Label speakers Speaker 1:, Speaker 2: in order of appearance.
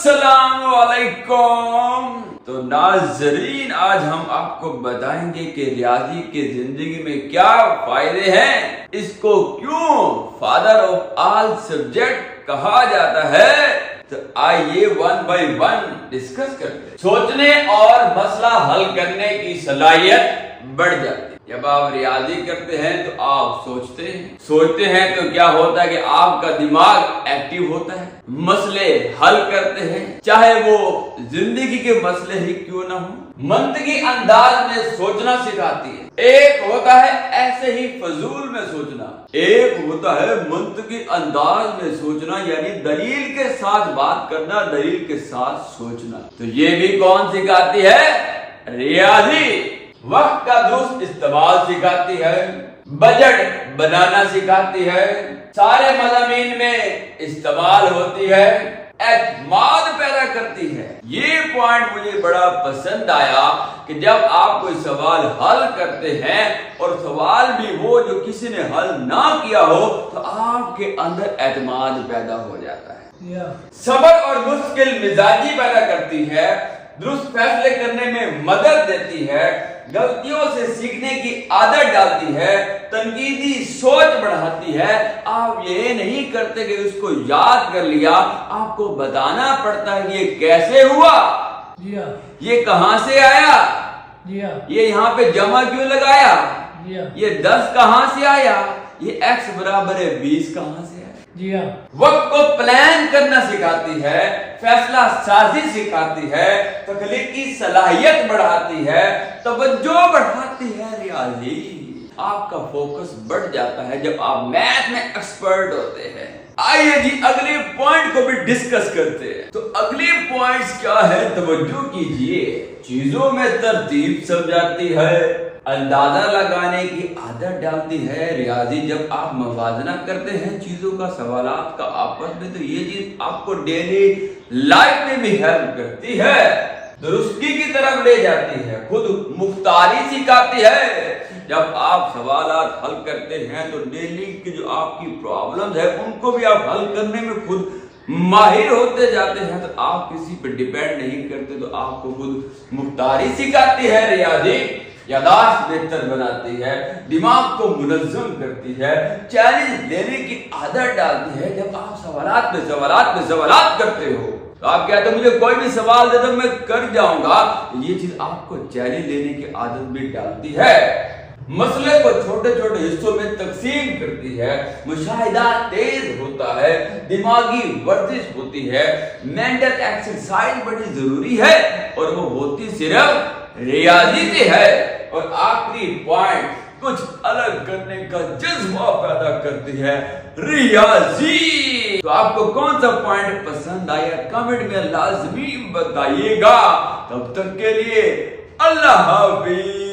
Speaker 1: अस्सलाम वालेकुम। तो नाज़रीन, आज हम आपको बताएंगे कि रियाजी के जिंदगी में क्या फायदे हैं, इसको क्यों फादर ऑफ ऑल सब्जेक्ट कहा जाता है। तो आइए वन बाय वन डिस्कस करते हैं। सोचने और मसला हल करने की सलाहियत बढ़ जाती है। जब आप रियाजी करते हैं तो आप सोचते हैं तो क्या होता है कि आपका दिमाग एक्टिव होता है, मसले हल करते हैं, चाहे वो जिंदगी के मसले ही क्यों ना हो। मंतकी अंदाज में सोचना सिखाती है। एक होता है ऐसे ही फजूल में सोचना, एक होता है मंतकी अंदाज में सोचना, यानी दलील के साथ बात करना, दलील के साथ सोचना। तो ये भी कौन सिखाती है? रियाजी। वक्त का दुरुस्त इस्तेमाल सिखाती है, बजट बनाना सिखाती है, सारे मज़ामीन में इस्तेमाल होती है, एतमाद पैदा करती है। ये पॉइंट मुझे बड़ा पसंद आया कि जब आप कोई सवाल हल करते हैं और सवाल भी वो जो किसी ने हल ना किया हो, तो आपके अंदर एतमाद पैदा हो जाता है। सब्र और मुश्किल मिजाजी पैदा करती है, दुरुस्त फैसले करने में मदद देती है, गलतियों से सीखने की आदत डालती है, तनकीदी सोच बढ़ाती है। आप ये नहीं करते कि उसको याद कर लिया, आपको बताना पड़ता है कि ये कैसे हुआ, ये कहां से आया, ये यहाँ पे जमा क्यों लगाया, ये 10 कहां से आया, ये x बराबर है 20 कहां से आया। वक्त को प्लान करना सिखाती है, फैसला साजी सिखाती है, तख्लीकी सलाहियत बढ़ाती है, तवज्जो बढ़ाती है। रियाजी, आपका फोकस बढ़ जाता है जब आप मैथ में एक्सपर्ट होते हैं। आइए जी अगले पॉइंट को भी डिस्कस करते हैं। तो अगले पॉइंट्स क्या है, तवज्जो कीजिए। चीजों में तरतीब समझाती है, अंदाजा लगाने की आदत डालती है। रियाजी जब आप मवाजना करते हैं चीजों का, सवालात का आपस में, तो ये चीज आपको डेली लाइफ में भी हेल्प करती है, दुरुस्ती की तरफ ले जाती है, खुद मुख्तारी सिखाती है। जब आप सवालात हल करते हैं तो डेली की जो आपकी प्रॉब्लम्स है उनको भी आप हल करने में खुद माहिर होते जाते हैं। तो आप किसी पे डिपेंड नहीं करते, तो आपको खुद मुख्तारी सिखाती है। रियाजी यादाश्त बेहतर बनाती है, दिमाग को मुनज़्ज़म करती है, चैलेंज लेने की आदत डालती है। जब आप सवालात पे सवालात करते हो तो आप कहते हो मुझे कोई भी सवाल दे दो मैं कर जाऊंगा, ये चीज आपको चैलेंज लेने की आदत भी डालती है। मसले को छोटे छोटे हिस्सों में तकसीम करती है, मुशाहिदा तेज होता है, दिमागी वर्जिश होती है, मेंटल एक्सरसाइज बड़ी जरूरी है, और वो होती सिर्फ रियाजी से है। और आखिरी पॉइंट, कुछ अलग करने का जज्बा पैदा करती है रियाजी। तो आपको कौन सा पॉइंट पसंद आया कमेंट में लाजमी बताइएगा। तब तक के लिए अल्लाह हाफिज।